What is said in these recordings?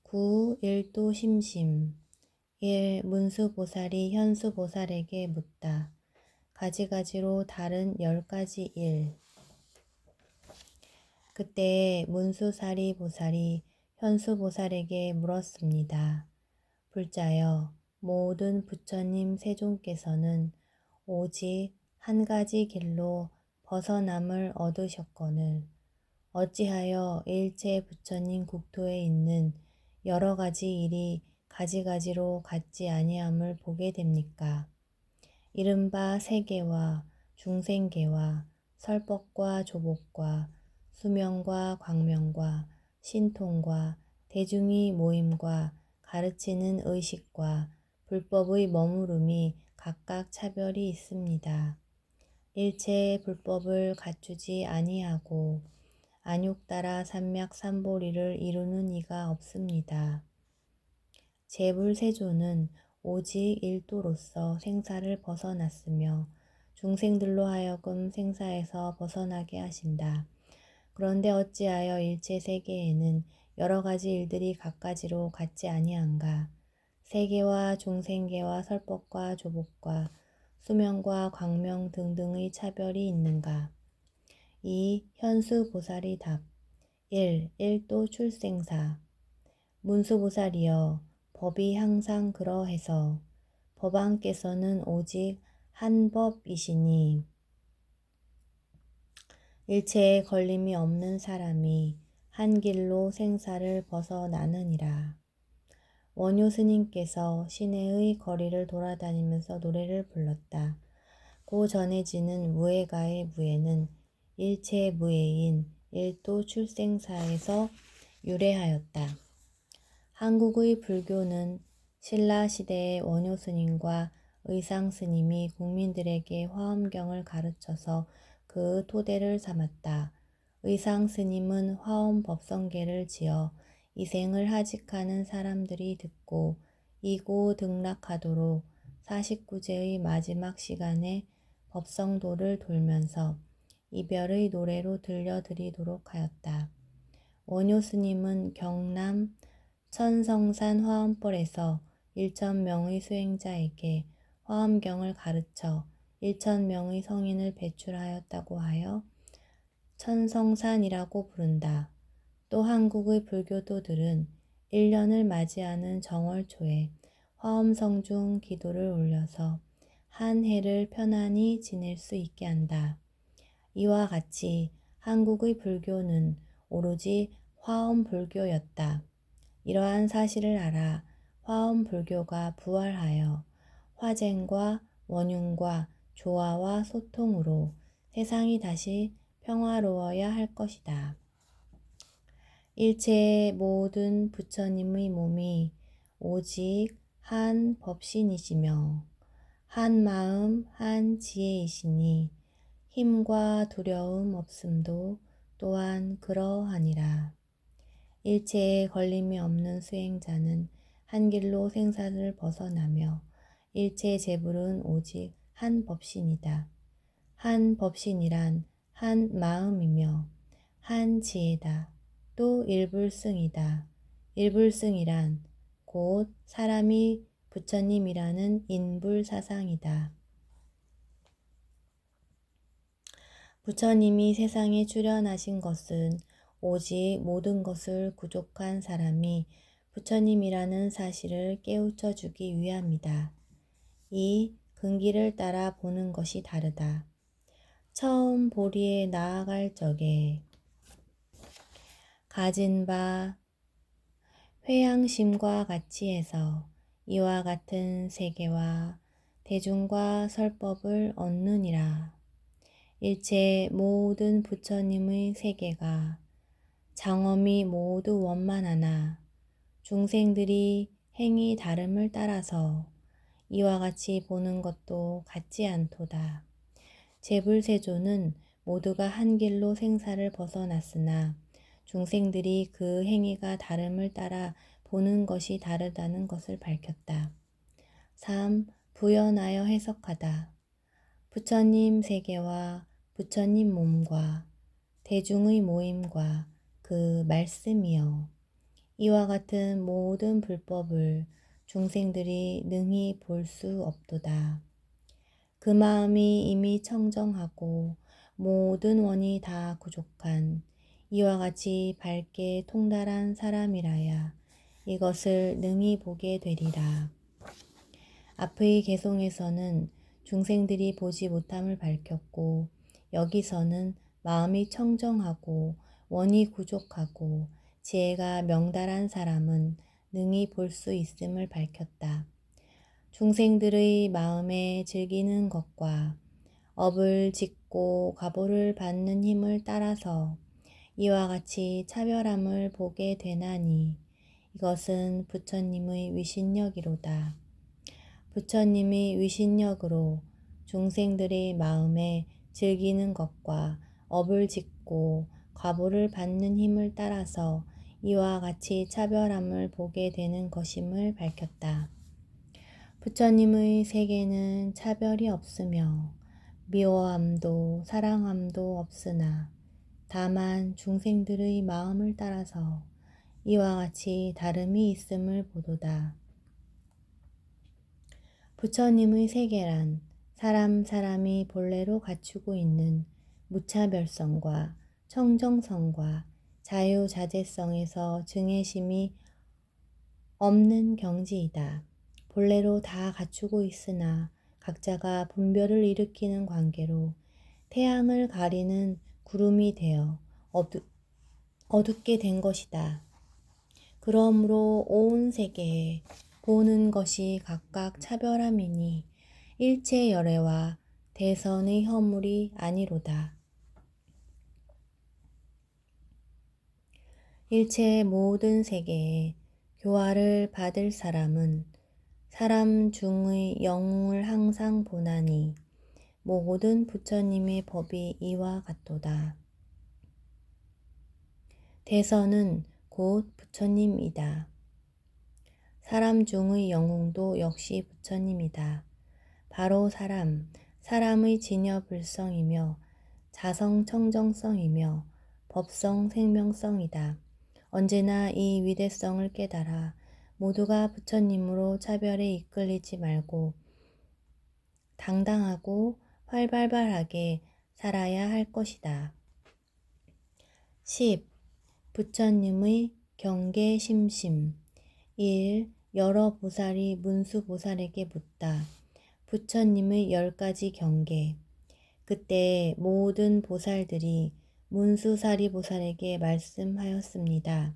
구 일도 심심. 1. 문수보살이 현수보살에게 묻다. 가지가지로 다른 10가지 일. 그때 문수사리보살이 현수보살에게 물었습니다. 불자여, 모든 부처님 세존께서는 오직 한 가지 길로 벗어남을 얻으셨거늘 어찌하여 일체 부처님 국토에 있는 여러 가지 일이 가지가지로 같지 아니함을 보게 됩니까? 이른바 세계와 중생계와 설법과 조복과 수명과 광명과 신통과 대중의 모임과 가르치는 의식과 불법의 머무름이 각각 차별이 있습니다. 일체의 불법을 갖추지 아니하고 안욕따라 삼맥삼보리를 이루는 이가 없습니다. 제불세존은 오직 일도로서 생사를 벗어났으며 중생들로 하여금 생사에서 벗어나게 하신다. 그런데 어찌하여 일체 세계에는 여러 가지 일들이 갖가지로 같지 아니한가? 세계와 중생계와 설법과 조복과 수명과 광명 등등의 차별이 있는가? 2. 현수보살이 답. 1. 일도 출생사. 문수보살이여, 법이 항상 그러해서 법왕께서는 오직 한 법이시니 일체에 걸림이 없는 사람이 한 길로 생사를 벗어나느니라. 원효 스님께서 시내의 거리를 돌아다니면서 노래를 불렀다. 고 전해지는 무예가의 무예는 일체 무예인 일도 출생사에서 유래하였다. 한국의 불교는 신라 시대의 원효 스님과 의상 스님이 국민들에게 화엄경을 가르쳐서 그 토대를 삼았다. 의상 스님은 화엄 법성계를 지어 이생을 하직하는 사람들이 듣고 이고 등락하도록 49제의 마지막 시간에 법성도를 돌면서 이별의 노래로 들려드리도록 하였다. 원효 스님은 경남 천성산 화엄벌에서 1000명의 수행자에게 화엄경을 가르쳐 1000명의 성인을 배출하였다고 하여 천성산이라고 부른다. 또 한국의 불교도들은 1년을 맞이하는 정월 초에 화엄성중 기도를 올려서 한 해를 편안히 지낼 수 있게 한다. 이와 같이 한국의 불교는 오로지 화엄불교였다. 이러한 사실을 알아 화엄불교가 부활하여 화쟁과 원흉과 조화와 소통으로 세상이 다시 평화로워야 할 것이다. 일체의 모든 부처님의 몸이 오직 한 법신이시며 한 마음 한 지혜이시니 힘과 두려움 없음도 또한 그러하니라. 일체에 걸림이 없는 수행자는 한 길로 생사를 벗어나며 일체 제불은 오직 한 법신이다. 한 법신이란 한 마음이며 한 지혜다. 또 일불승이다. 일불승이란 곧 사람이 부처님이라는 인불사상이다. 부처님이 세상에 출현하신 것은 오직 모든 것을 구족한 사람이 부처님이라는 사실을 깨우쳐 주기 위함이다. 이 근기를 따라 보는 것이 다르다. 처음 보리에 나아갈 적에 가진 바 회양심과 같이 해서 이와 같은 세계와 대중과 설법을 얻느니라. 일체 모든 부처님의 세계가 장엄이 모두 원만하나 중생들이 행이 다름을 따라서 이와 같이 보는 것도 같지 않도다. 제불세조는 모두가 한 길로 생사를 벗어났으나 중생들이 그 행위가 다름을 따라 보는 것이 다르다는 것을 밝혔다. 3. 부연하여 해석하다. 부처님 세계와 부처님 몸과 대중의 모임과 그 말씀이여. 이와 같은 모든 불법을 중생들이 능히 볼 수 없도다. 그 마음이 이미 청정하고 모든 원이 다 부족한 이와 같이 밝게 통달한 사람이라야 이것을 능히 보게 되리라. 앞의 개송에서는 중생들이 보지 못함을 밝혔고 여기서는 마음이 청정하고 원이 부족하고 지혜가 명달한 사람은 능히 볼 수 있음을 밝혔다. 중생들의 마음에 즐기는 것과 업을 짓고 과보를 받는 힘을 따라서 이와 같이 차별함을 보게 되나니 이것은 부처님의 위신력이로다. 부처님이 위신력으로 중생들의 마음에 즐기는 것과 업을 짓고 과보를 받는 힘을 따라서 이와 같이 차별함을 보게 되는 것임을 밝혔다. 부처님의 세계는 차별이 없으며 미워함도 사랑함도 없으나 다만 중생들의 마음을 따라서 이와 같이 다름이 있음을 보도다. 부처님의 세계란 사람이 본래로 갖추고 있는 무차별성과 청정성과 자유자재성에서 증해심이 없는 경지이다. 본래로 다 갖추고 있으나 각자가 분별을 일으키는 관계로 태양을 가리는 구름이 되어 어둡게 된 것이다. 그러므로 온 세계에 보는 것이 각각 차별함이니 일체 열애와 대선의 허물이 아니로다. 일체 모든 세계에 교화를 받을 사람은 사람 중의 영웅을 항상 보나니 모든 부처님의 법이 이와 같도다. 대선은 곧 부처님이다. 사람 중의 영웅도 역시 부처님이다. 바로 사람의 진여불성이며 자성청정성이며 법성 생명성이다. 언제나 이 위대성을 깨달아 모두가 부처님으로 차별에 이끌리지 말고 당당하고 활발하게 살아야 할 것이다. 10. 부처님의 경계심심 1. 여러 보살이 문수보살에게 묻다. 부처님의 10가지 경계. 그때 모든 보살들이 문수사리보살에게 말씀하였습니다.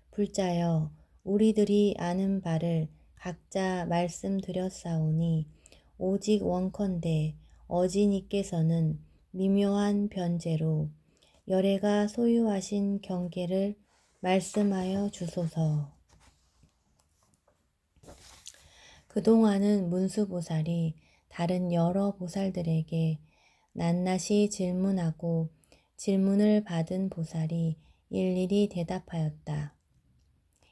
불자여, 우리들이 아는 바를 각자 말씀드렸사오니 오직 원컨대 어지니께서는 미묘한 변제로 열애가 소유하신 경계를 말씀하여 주소서. 그동안은 문수보살이 다른 여러 보살들에게 낱낱이 질문하고 질문을 받은 보살이 일일이 대답하였다.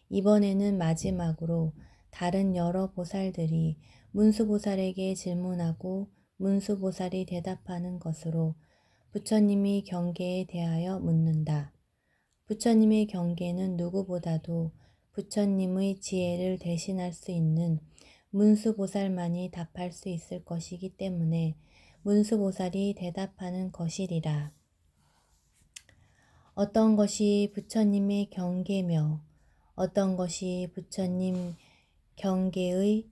이번에는 마지막으로 다른 여러 보살들이 문수보살에게 질문하고 문수보살이 대답하는 것으로 부처님이 경계에 대하여 묻는다. 부처님의 경계는 누구보다도 부처님의 지혜를 대신할 수 있는 문수보살만이 답할 수 있을 것이기 때문에 문수보살이 대답하는 것이리라. 어떤 것이 부처님의 경계며 어떤 것이 부처님 경계의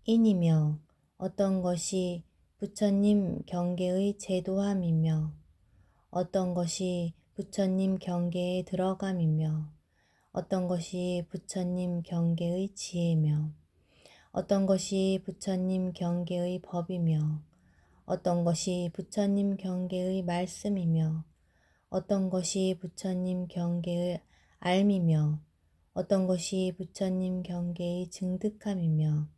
인이며 어떤 것이 부처님 경계의 제도함이며 어떤 것이 부처님 경계에 들어감이며 어떤 것이 부처님 경계의 지혜며 어떤 것이 부처님 경계의 법이며 어떤 것이 부처님 경계의 말씀이며 어떤 것이 부처님 경계의 알미며 어떤 것이 부처님 경계의 증득함이며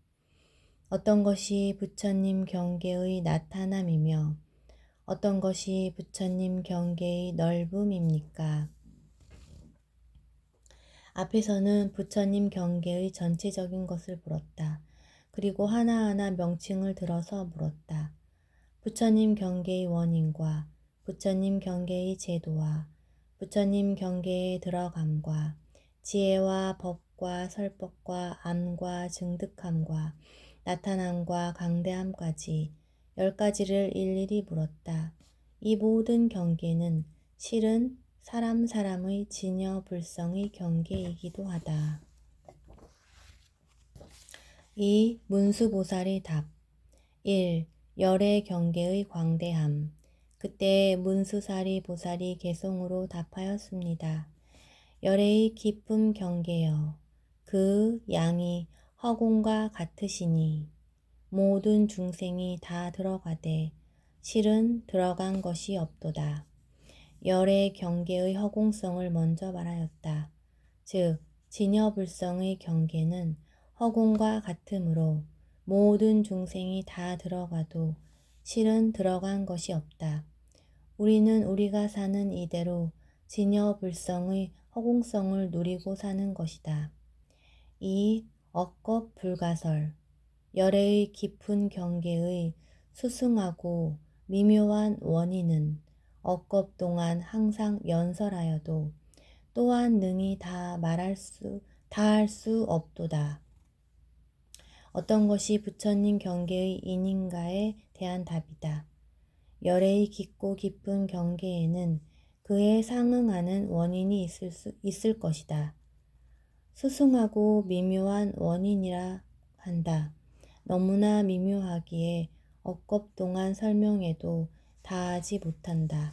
어떤 것이 부처님 경계의 나타남이며 어떤 것이 부처님 경계의 넓음입니까? 앞에서는 부처님 경계의 전체적인 것을 물었다. 그리고 하나하나 명칭을 들어서 물었다. 부처님 경계의 원인과 부처님 경계의 제도와 부처님 경계에 들어감과 지혜와 법과 설법과 암과 증득함과 나타남과 강대함까지 10가지를 일일이 물었다. 이 모든 경계는 실은 사람의 진여불성의 경계이기도 하다. 2. 문수보살의 답. 1. 열의 경계의 광대함. 그때 문수사리 보살이 개송으로 답하였습니다. 열의 깊음 경계여, 그 양이 허공과 같으시니 모든 중생이 다 들어가되 실은 들어간 것이 없도다. 열의 경계의 허공성을 먼저 말하였다. 즉 진여불성의 경계는 허공과 같으므로 모든 중생이 다 들어가도 실은 들어간 것이 없다. 우리는 우리가 사는 이대로 진여불성의 허공성을 누리고 사는 것이다. 2. 억겁 불가설. 열의 깊은 경계의 수승하고 미묘한 원인은 억겁 동안 항상 연설하여도 또한 능히 다 할 수 없도다. 어떤 것이 부처님 경계의 인인가에 대한 답이다. 열의 깊고 깊은 경계에는 그에 상응하는 원인이 있을 것이다. 수승하고 미묘한 원인이라 한다. 너무나 미묘하기에 억겁 동안 설명해도 다하지 못한다.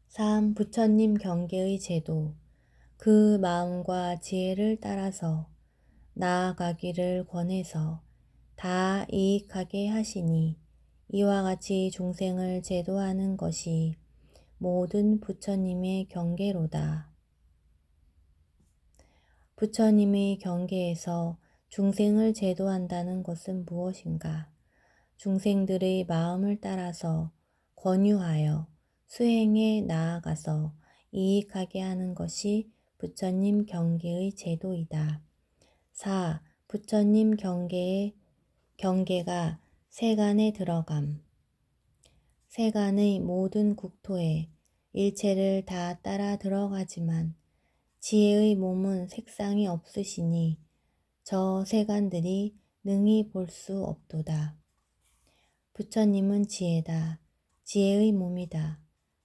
3. 부처님 경계의 제도. 그 마음과 지혜를 따라서 나아가기를 권해서 다 이익하게 하시니 이와 같이 중생을 제도하는 것이 모든 부처님의 경계로다. 부처님의 경계에서 중생을 제도한다는 것은 무엇인가? 중생들의 마음을 따라서 권유하여 수행에 나아가서 이익하게 하는 것이 부처님 경계의 제도이다. 4. 부처님 경계가 세간에 들어감. 세간의 모든 국토에 일체를 다 따라 들어가지만 지혜의 몸은 색상이 없으시니 저 세간들이 능히 볼 수 없도다. 부처님은 지혜다. 지혜의 몸이다.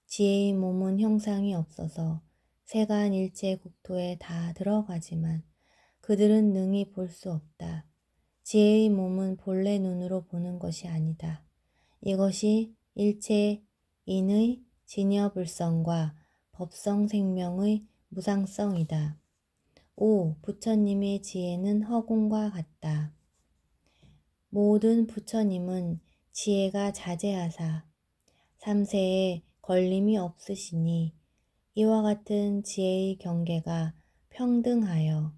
지혜의 몸은 형상이 없어서 세간 일체 국토에 다 들어가지만 그들은 능히 볼 수 없다. 지혜의 몸은 본래 눈으로 보는 것이 아니다. 이것이 일체인의 진여불성과 법성 생명의 무상성이다. 5. 부처님의 지혜는 허공과 같다. 모든 부처님은 지혜가 자제하사 3세에 걸림이 없으시니 이와 같은 지혜의 경계가 평등하여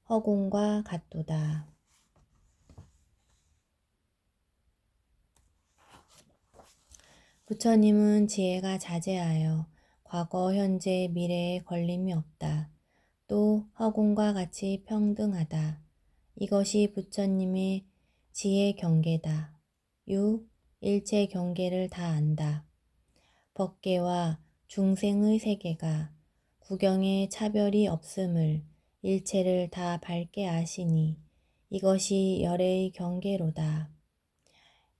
허공과 같도다. 부처님은 지혜가 자제하여 과거, 현재, 미래에 걸림이 없다. 또 허공과 같이 평등하다. 이것이 부처님의 지혜 경계다. 6. 일체 경계를 다 안다. 법계와 중생의 세계가 구경에 차별이 없음을 일체를 다 밝게 아시니 이것이 열의 경계로다.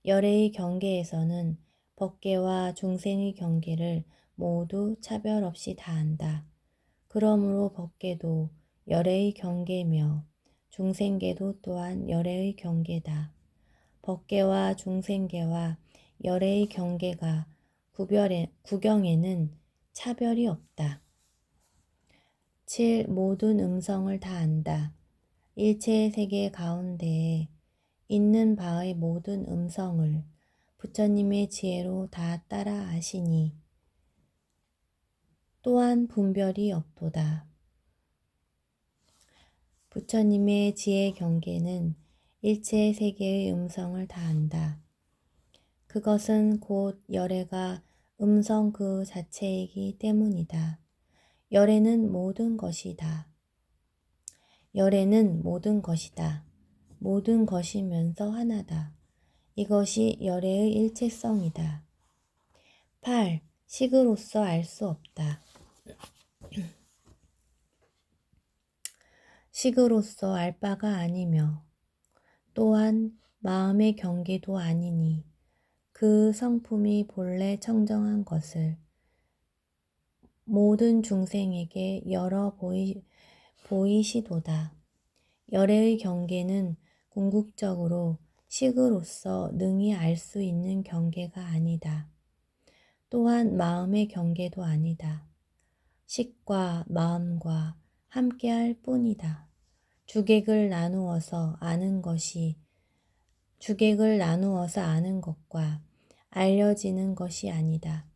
열의 경계에서는 법계와 중생의 경계를 모두 차별 없이 다 안다. 그러므로 법계도 열의 경계며 중생계도 또한 열의 경계다. 법계와 중생계와 열의 경계가 구경에는 차별이 없다. 7. 모든 음성을 다 안다. 일체 세계 가운데에 있는 바의 모든 음성을 부처님의 지혜로 다 따라 아시니 또한 분별이 없도다. 부처님의 지혜 경계는 일체 세계의 음성을 다 안다. 그것은 곧 열애가 음성 그 자체이기 때문이다. 열애는 모든 것이다. 열애는 모든 것이다. 모든 것이면서 하나다. 이것이 열애의 일체성이다. 8. 식으로서 알 수 없다. 식으로서 알 바가 아니며 또한 마음의 경계도 아니니 그 성품이 본래 청정한 것을 모든 중생에게 열어 보이시도다. 열애의 경계는 궁극적으로 식으로서 능히 알 수 있는 경계가 아니다. 또한 마음의 경계도 아니다. 식과 마음과 함께할 뿐이다. 주객을 나누어서 아는 것과 알려지는 것이 아니다.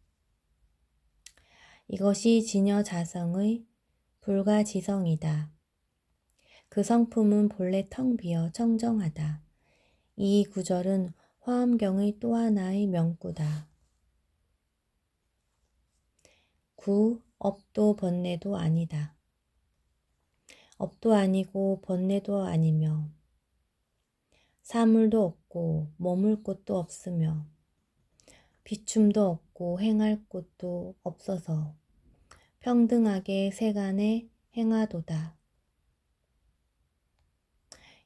이것이 진여자성의 불가지성이다. 그 성품은 본래 텅 비어 청정하다. 이 구절은 화엄경의 또 하나의 명구다. 9. 업도 번뇌도 아니다. 업도 아니고 번뇌도 아니며 사물도 없고 머물 곳도 없으며 비춤도 없고 행할 곳도 없어서 평등하게 세간에 행하도다.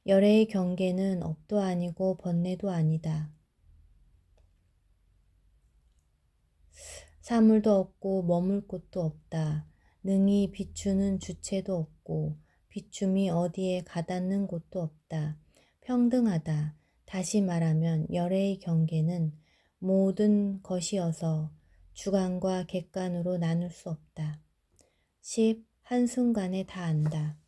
열애의 경계는 업도 아니고 번뇌도 아니다. 사물도 없고 머물 곳도 없다. 능히 비추는 주체도 없고 비춤이 어디에 가닿는 곳도 없다. 평등하다. 다시 말하면 열애의 경계는 모든 것이어서 주관과 객관으로 나눌 수 없다. 10. 한순간에 다 안다.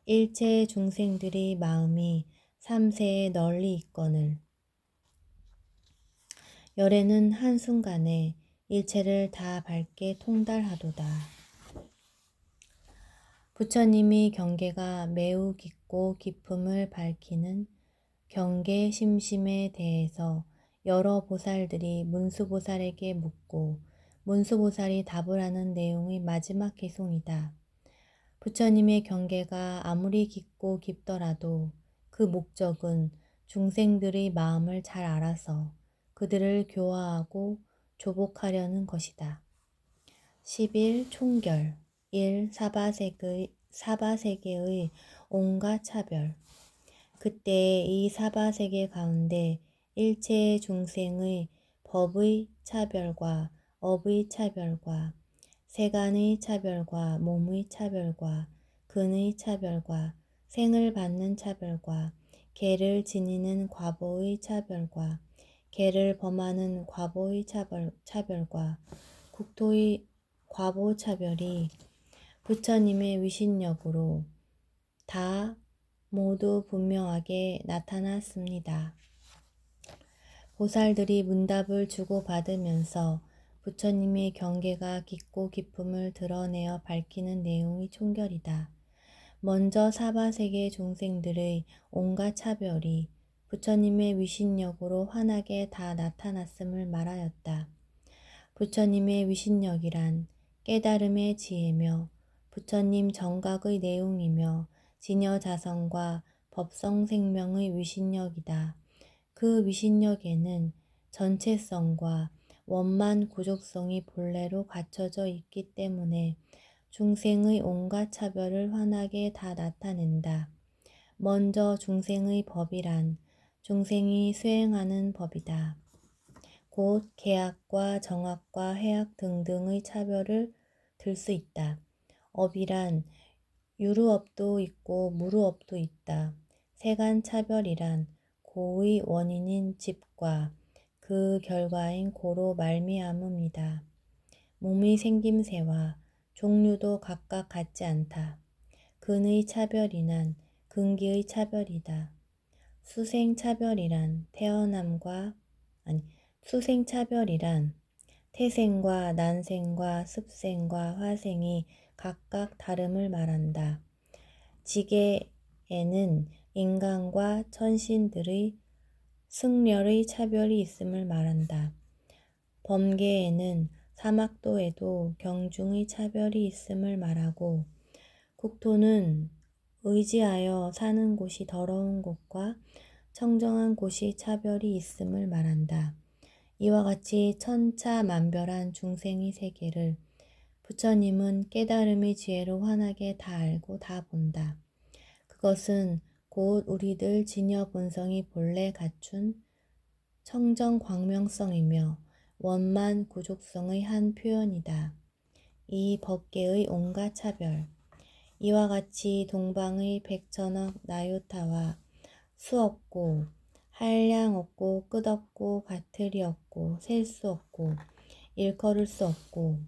일체의 중생들이 마음이 삼세에 널리 있거늘 열애는 한순간에 일체를 다 밝게 통달하도다. 부처님이 경계가 매우 깊고 깊음을 밝히는 경계 심심에 대해서 여러 보살들이 문수보살에게 묻고 문수보살이 답을 하는 내용의 마지막 개송이다. 부처님의 경계가 아무리 깊고 깊더라도 그 목적은 중생들의 마음을 잘 알아서 그들을 교화하고 조복하려는 것이다. 11. 총결 1. 사바세계의 온갖 차별 그때 이 사바세계 가운데 일체의 중생의 법의 차별과 업의 차별과 세간의 차별과 몸의 차별과 근의 차별과 생을 받는 차별과 개를 지니는 과보의 차별과 개를 범하는 과보의 차별과 국토의 과보 차별이 부처님의 위신력으로 다 모두 분명하게 나타났습니다. 보살들이 문답을 주고받으면서 부처님의 경계가 깊고 깊음을 드러내어 밝히는 내용이 총결이다. 먼저 사바세계 중생들의 온갖 차별이 부처님의 위신력으로 환하게 다 나타났음을 말하였다. 부처님의 위신력이란 깨달음의 지혜며 부처님 정각의 내용이며 진여자성과 법성생명의 위신력이다. 그 위신력에는 전체성과 원만 구족성이 본래로 갖춰져 있기 때문에 중생의 온갖 차별을 환하게 다 나타낸다. 먼저 중생의 법이란 중생이 수행하는 법이다. 곧 계약과 정학과 해약 등등의 차별을 들 수 있다. 업이란 유루업도 있고 무루업도 있다. 세간 차별이란 고의 원인인 집과 그 결과인 고로 말미암음이다. 몸의 생김새와 종류도 각각 같지 않다. 근의 차별이란 근기의 차별이다. 수생차별이란 태생과 난생과 습생과 화생이 각각 다름을 말한다. 지계에는 인간과 천신들의 승렬의 차별이 있음을 말한다. 범계에는 사막도에도 경중의 차별이 있음을 말하고 국토는 의지하여 사는 곳이 더러운 곳과 청정한 곳이 차별이 있음을 말한다. 이와 같이 천차만별한 중생의 세계를 부처님은 깨달음의 지혜로 환하게 다 알고 다 본다. 그것은 곧 우리들 진여 본성이 본래 갖춘 청정 광명성이며 원만 구족성의 한 표현이다. 이 법계의 온갖 차별, 이와 같이 동방의 백천억 나요타와 수 없고 한량 없고 끝 없고 가틀이 없고 셀 수 없고 일컬을 수 없고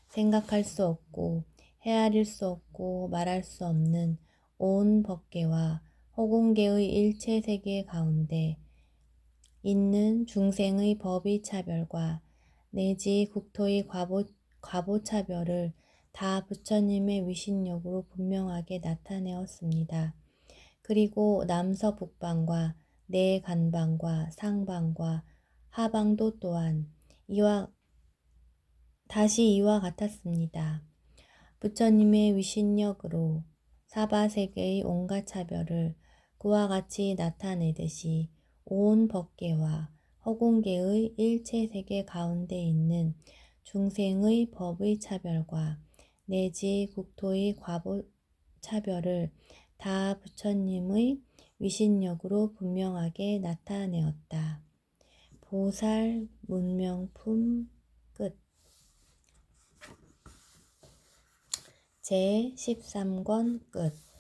생각할 수 없고 헤아릴 수 없고 말할 수 없는 온 법계와 허공계의 일체 세계 가운데 있는 중생의 법의 차별과 내지 국토의 과보차별을 다 부처님의 위신력으로 분명하게 나타내었습니다. 그리고 남서북방과 내간방과 상방과 하방도 또한 이와 같았습니다. 부처님의 위신력으로 사바세계의 온갖 차별을 그와 같이 나타내듯이 온 법계와 허공계의 일체 세계 가운데 있는 중생의 법의 차별과 내지 국토의 과보 차별을 다 부처님의 위신력으로 분명하게 나타내었다. 보살 문명품 끝. 제13권 끝.